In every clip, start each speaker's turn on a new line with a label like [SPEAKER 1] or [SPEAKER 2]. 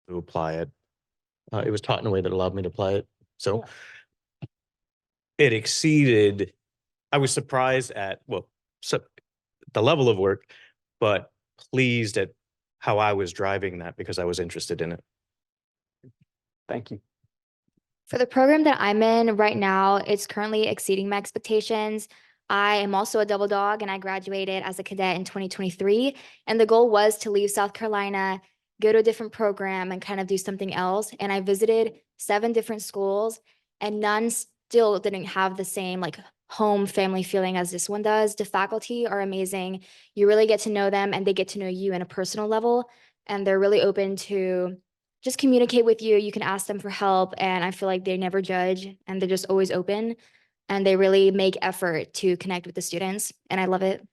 [SPEAKER 1] to apply it. It was taught in a way that allowed me to apply it. So it exceeded, I was surprised at, well, so the level of work, but pleased at how I was driving that because I was interested in it.
[SPEAKER 2] Thank you.
[SPEAKER 3] For the program that I'm in right now, it's currently exceeding my expectations. I am also a double dog and I graduated as a cadet in 2023. And the goal was to leave South Carolina, go to a different program and kind of do something else. And I visited 7 different schools and none still didn't have the same like home family feeling as this one does. The faculty are amazing. You really get to know them and they get to know you in a personal level. And they're really open to just communicate with you. You can ask them for help. And I feel like they never judge and they're just always open. And they really make effort to connect with the students. And I love it.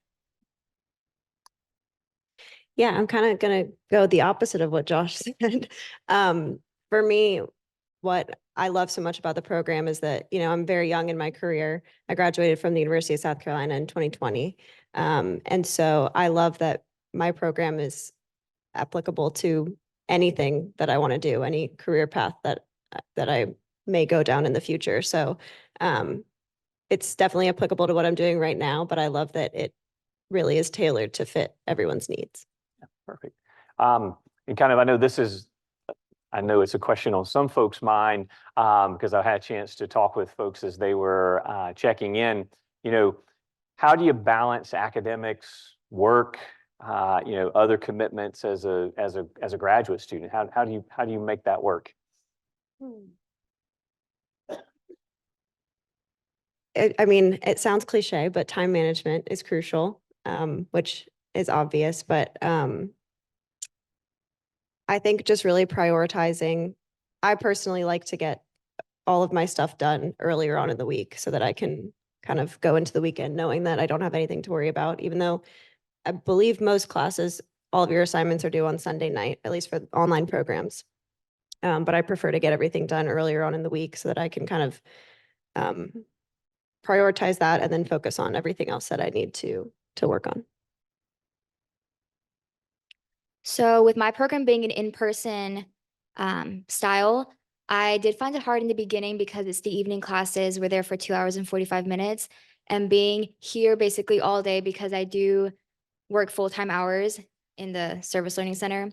[SPEAKER 4] Yeah, I'm kind of going to go the opposite of what Josh said. For me, what I love so much about the program is that, you know, I'm very young in my career. I graduated from the University of South Carolina in 2020. And so I love that my program is applicable to anything that I want to do, any career path that I may go down in the future. So it's definitely applicable to what I'm doing right now, but I love that it really is tailored to fit everyone's needs.
[SPEAKER 2] Yeah, perfect. And kind of, I know it's a question on some folks' mind because I had a chance to talk with folks as they were checking in. You know, how do you balance academics, work, you know, other commitments as a graduate student? How do you make that work?
[SPEAKER 4] I mean, it sounds cliche, but time management is crucial, which is obvious. But I think just really prioritizing. I personally like to get all of my stuff done earlier on in the week so that I can kind of go into the weekend knowing that I don't have anything to worry about, even though I believe most classes, all of your assignments are due on Sunday night, at least for online programs. But I prefer to get everything done earlier on in the week so that I can kind of prioritize that and then focus on everything else that I need to work on.
[SPEAKER 3] So with my program being an in-person style, I did find it hard in the beginning because it's the evening classes. We're there for 2 hours and 45 minutes. And being here basically all day because I do work full-time hours in the service learning center.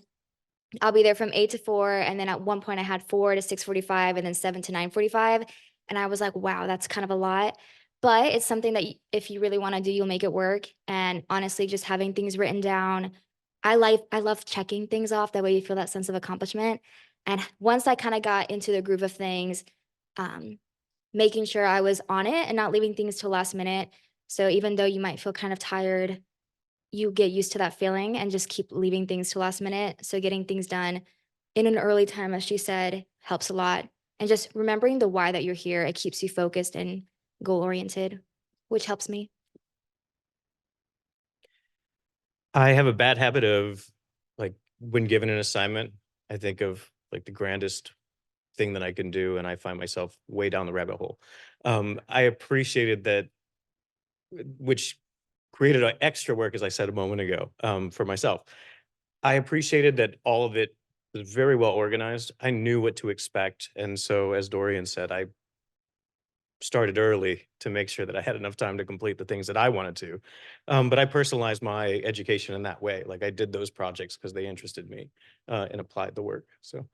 [SPEAKER 3] I'll be there from 8 to 4. And then at one point I had 4 to 6:45 and then 7 to 9:45. And I was like, wow, that's kind of a lot. But it's something that if you really want to do, you'll make it work. And honestly, just having things written down, I love checking things off. That way you feel that sense of accomplishment. And once I kind of got into the groove of things, making sure I was on it and not leaving things till last minute. So even though you might feel kind of tired, you get used to that feeling and just keep leaving things to last minute. So getting things done in an early time, as she said, helps a lot. And just remembering the why that you're here, it keeps you focused and goal-oriented, which helps me.
[SPEAKER 1] I have a bad habit of, like, when given an assignment, I think of like the grandest thing that I can do, and I find myself way down the rabbit hole. I appreciated that, which created extra work, as I said a moment ago, for myself. I appreciated that all of it was very well organized. I knew what to expect. And so, as Dorian said, I started early to make sure that I had enough time to complete the things that I wanted to. But I personalized my education in that way. Like I did those projects because they interested me and applied the work. So.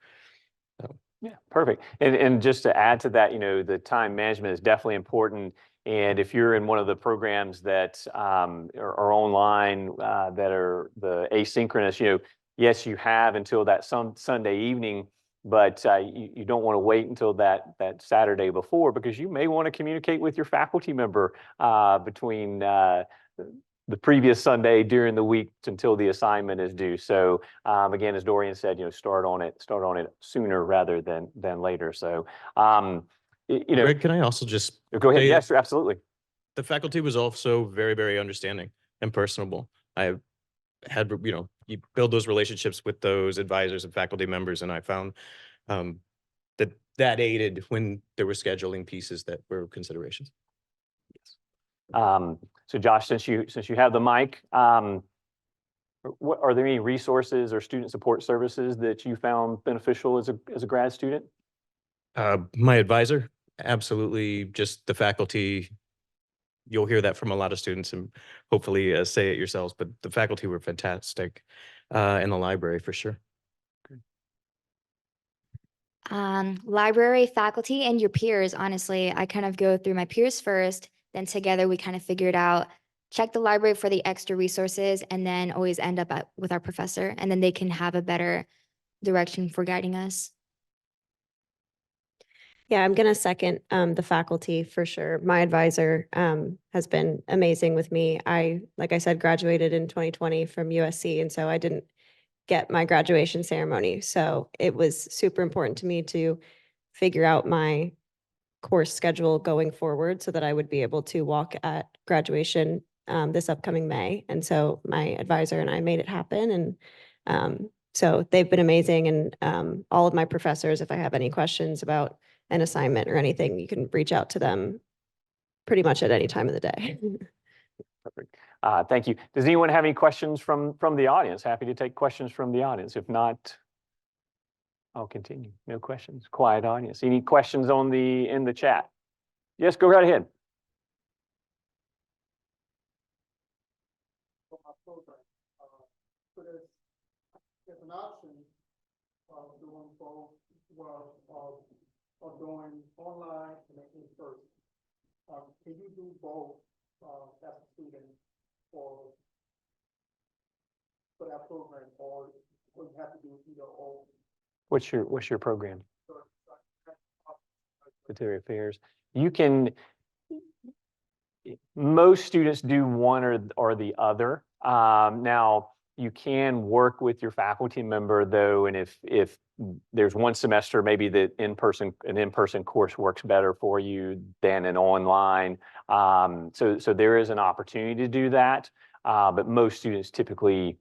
[SPEAKER 2] Yeah, perfect. And just to add to that, you know, the time management is definitely important. And if you're in one of the programs that are online, that are the asynchronous, you know, yes, you have until that Sunday evening, but you don't want to wait until that Saturday before, because you may want to communicate with your faculty member between the previous Sunday during the week until the assignment is due. So again, as Dorian said, you know, start on it sooner rather than later. So you know,
[SPEAKER 1] Greg, can I also just
[SPEAKER 2] go ahead?
[SPEAKER 1] say
[SPEAKER 2] Yes, absolutely.
[SPEAKER 1] The faculty was also very, very understanding and personable. I had, you know, you build those relationships with those advisors and faculty members, and I found that aided when there were scheduling pieces that were considerations.
[SPEAKER 2] Yes. So Josh, since you have the mic, What are there any resources or student support services that you found beneficial as a grad student?
[SPEAKER 1] My advisor, absolutely, just the faculty. You'll hear that from a lot of students and hopefully say it yourselves, but the faculty were fantastic in the library for sure.
[SPEAKER 3] Library, faculty, and your peers, honestly. I kind of go through my peers first, then together we kind of figured out, check the library for the extra resources, and then always end up with our professor, and then they can have a better direction for guiding us.
[SPEAKER 4] Yeah, I'm gonna second the faculty for sure. My advisor has been amazing with me. Like I said, graduated in 2020 from USC, and so I didn't get my graduation ceremony. So it was super important to me to figure out my course schedule going forward so that I would be able to walk at graduation this upcoming May. And so my advisor and I made it happen. And so they've been amazing. And all of my professors, if I have any questions about an assignment or anything, you can reach out to them pretty much at any time of the day.
[SPEAKER 2] Perfect. Thank you. Does anyone have any questions from the audience? Happy to take questions from the audience. If not, I'll continue. No questions. Quiet audience. Any questions in the chat? Yes, go right ahead.
[SPEAKER 5] So there's an option of doing both, well, of doing online and in person. Can you do both as a student for that program, or you have to do either or?
[SPEAKER 2] What's your program? Military Affairs. You can. Most students do one or the other. Now you can work with your faculty member though, and if there's one semester maybe an in-person course works better for you than an online. So there is an opportunity to do that, but most students typically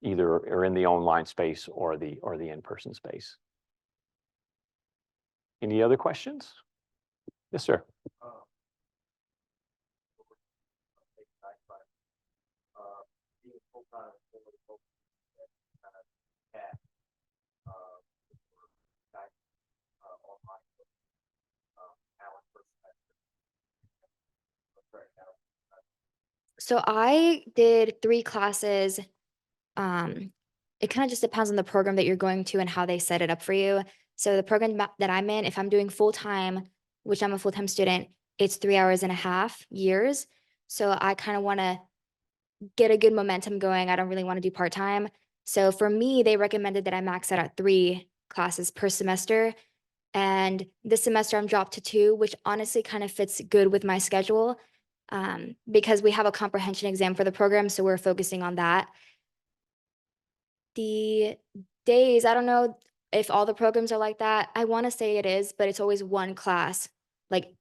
[SPEAKER 2] either are in the online space or the in-person space. Any other questions? Yes, sir.
[SPEAKER 3] So I did 3 classes. It kind of just depends on the program that you're going to and how they set it up for you. So the program that I'm in, if I'm doing full time, which I'm a full time student, it's 3 hours and a half years. So I kind of want to get a good momentum going. I don't really want to do part time. So for me, they recommended that I max out at 3 classes per semester. And this semester I'm dropped to 2, which honestly kind of fits good with my schedule because we have a comprehension exam for the program. So we're focusing on that. The days, I don't know if all the programs are like that. I want to say it is, but it's always one class. Like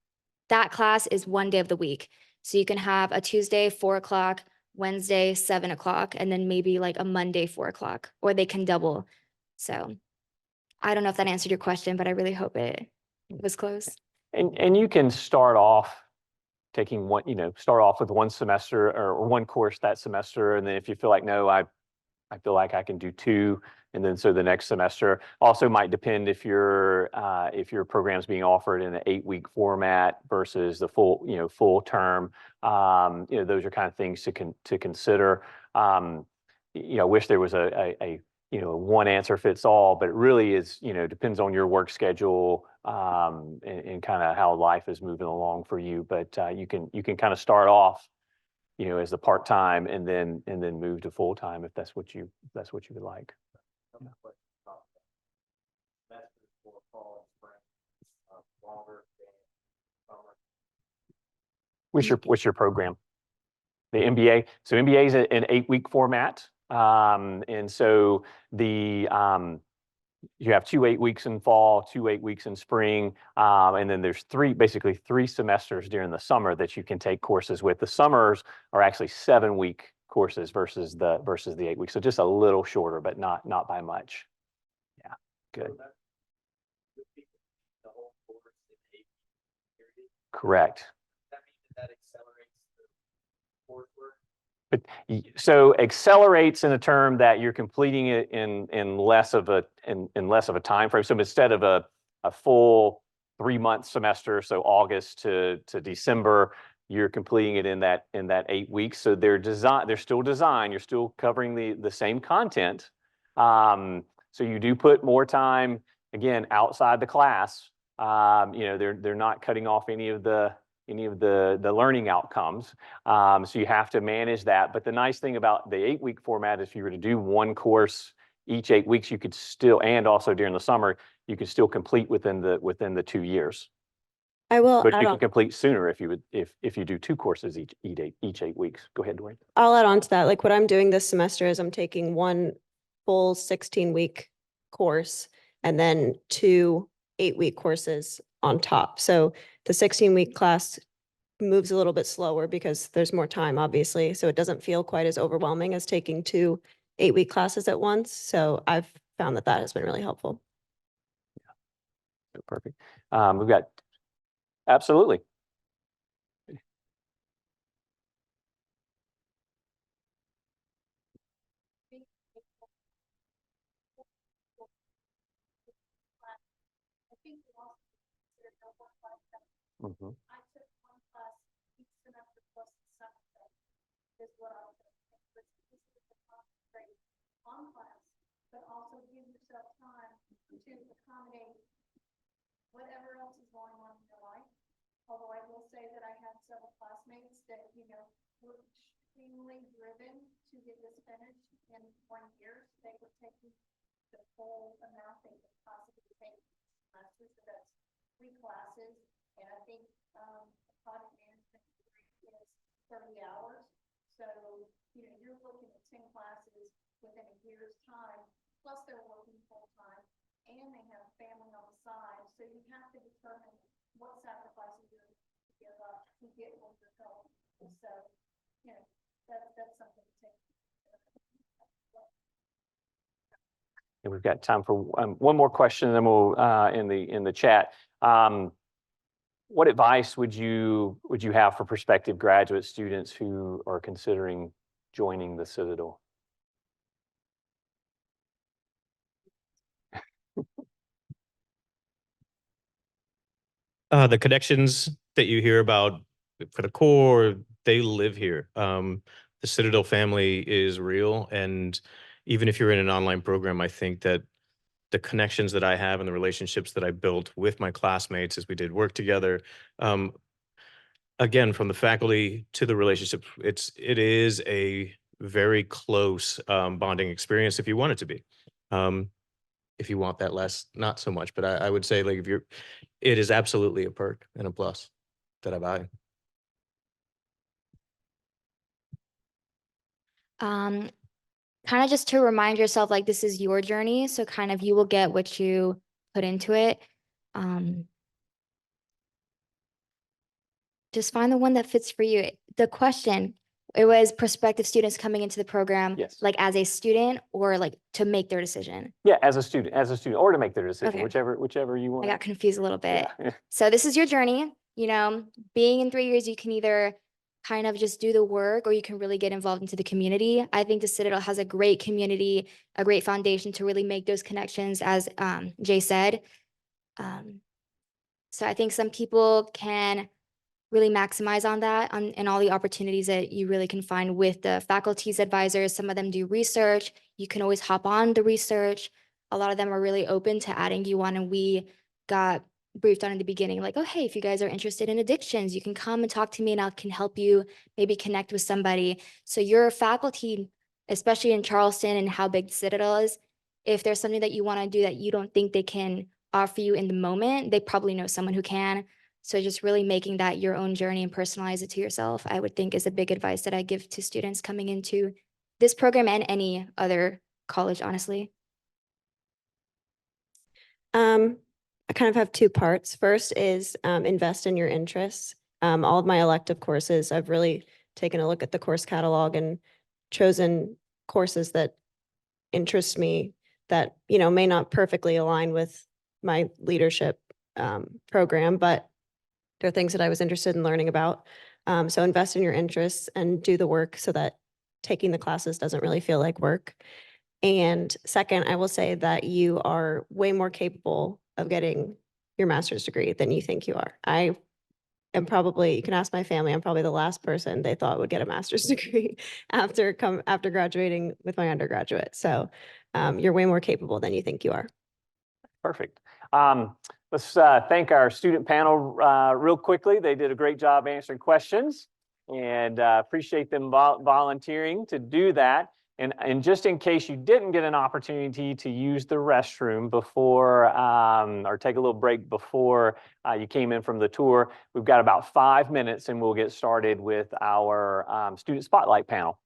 [SPEAKER 3] that class is one day of the week. So you can have a Tuesday, 4 o'clock, Wednesday, 7 o'clock, and then maybe like a Monday, 4 o'clock, or they can double. So I don't know if that answered your question, but I really hope it was close.
[SPEAKER 2] And you can start off taking start off with one semester or one course that semester. And then if you feel like, no, I feel like I can do 2. And then so the next semester also might depend if your program's being offered in an 8-week format versus the full term. Those are kind of things to consider. I wish there was a one answer fits all, but it really is, depends on your work schedule and kind of how life is moving along for you. But you can kind of start off as the part-time and then move to full-time if that's what you would like. Yeah. What's your program? The MBA. So MBA is an 8-week format. And so you have 2 8 weeks in fall, 2 8 weeks in spring, and then there's basically 3 semesters during the summer that you can take courses with. The summers are actually 7-week courses versus the 8 weeks, so just a little shorter, but not by much. Yeah, good. Correct. But so accelerates in a term that you're completing it in less of a time frame. So instead of a full 3-month semester, so August to December, you're completing it in that 8 weeks. So they're still designed. You're still covering the same content. So you do put more time again outside the class. They're not cutting off any of the learning outcomes. So you have to manage that. But the nice thing about the 8-week format is if you were to do one course each 8 weeks, you could still, and also during the summer, you could still complete within the 2 years.
[SPEAKER 4] I will
[SPEAKER 2] But
[SPEAKER 4] add
[SPEAKER 2] you
[SPEAKER 4] on,
[SPEAKER 2] can complete sooner if you do 2 courses each 8 weeks. Go ahead, Dwayne.
[SPEAKER 4] I'll add on to that. Like what I'm doing this semester is I'm taking one full 16-week course and then 2 8-week courses on top. So the 16-week class moves a little bit slower because there's more time, obviously. So it doesn't feel quite as overwhelming as taking 2 8-week classes at once. So I've found that has been really helpful.
[SPEAKER 2] Perfect. We've got, absolutely. Mhm.
[SPEAKER 6] I took one class each semester plus the semester is what I was thinking. But this is the concentrate on class, but also give yourself time to accommodate whatever else is going on in your life. Although I will say that I had several classmates that, were extremely driven to get this finished in 1 year. So they were taking the full amount they could possibly take semester. So that's 3 classes. And I think project management degree is 30 hours. So, you're looking at 10 classes within a year's time, plus they're working full time and they have family on the side. So you have to determine what sacrifices you're going to give up to get where you're going. So, that's something to take.
[SPEAKER 2] And we've got time for one more question, and then we'll in the chat. What advice would you have for prospective graduate students who are considering joining the Citadel?
[SPEAKER 1] The connections that you hear about for the core, they live here. The Citadel family is real. And even if you're in an online program, I think that the connections that I have and the relationships that I built with my classmates as we did work together, again, from the faculty to the relationships, it is a very close bonding experience if you want it to be. If you want that less, not so much. But I would say, like, it is absolutely a perk and a plus that I value.
[SPEAKER 3] Kind of just to remind yourself, like, this is your journey. So kind of you will get what you put into it. Just find the one that fits for you. The question, it was prospective students coming into the program,
[SPEAKER 2] Yes.
[SPEAKER 3] like as a student or like to make their decision.
[SPEAKER 2] Yeah, as a student, or to make their decision,
[SPEAKER 3] Okay.
[SPEAKER 2] whichever you want.
[SPEAKER 3] I got confused a little bit.
[SPEAKER 2] Yeah.
[SPEAKER 3] So this is your journey, being in 3 years, you can either kind of just do the work or you can really get involved into the community. I think the Citadel has a great community, a great foundation to really make those connections, as Jay said. So I think some people can really maximize on that and all the opportunities that you really can find with the faculty's advisors. Some of them do research. You can always hop on the research. A lot of them are really open to adding you on, and we got briefed on in the beginning, like, oh, hey, if you guys are interested in addictions, you can come and talk to me and I can help you maybe connect with somebody. So your faculty, especially in Charleston and how big the Citadel is, if there's something that you want to do that you don't think they can offer you in the moment, they probably know someone who can. So just really making that your own journey and personalize it to yourself, I would think, is a big advice that I give to students coming into this program and any other college, honestly.
[SPEAKER 4] I kind of have 2 parts. First is invest in your interests. All of my elective courses, I've really taken a look at the course catalog and chosen courses that interest me that, may not perfectly align with my leadership program, but they're things that I was interested in learning about. So invest in your interests and do the work so that taking the classes doesn't really feel like work. And second, I will say that you are way more capable of getting your master's degree than you think you are. I am probably, you can ask my family, I'm probably the last person they thought would get a master's degree after graduating with my undergraduate. So you're way more capable than you think you are.
[SPEAKER 2] Perfect. Let's thank our student panel real quickly. They did a great job answering questions, and appreciate them volunteering to do that. And just in case you didn't get an opportunity to use the restroom before or take a little break before you came in from the tour, we've got about 5 minutes and we'll get started with our student spotlight panel.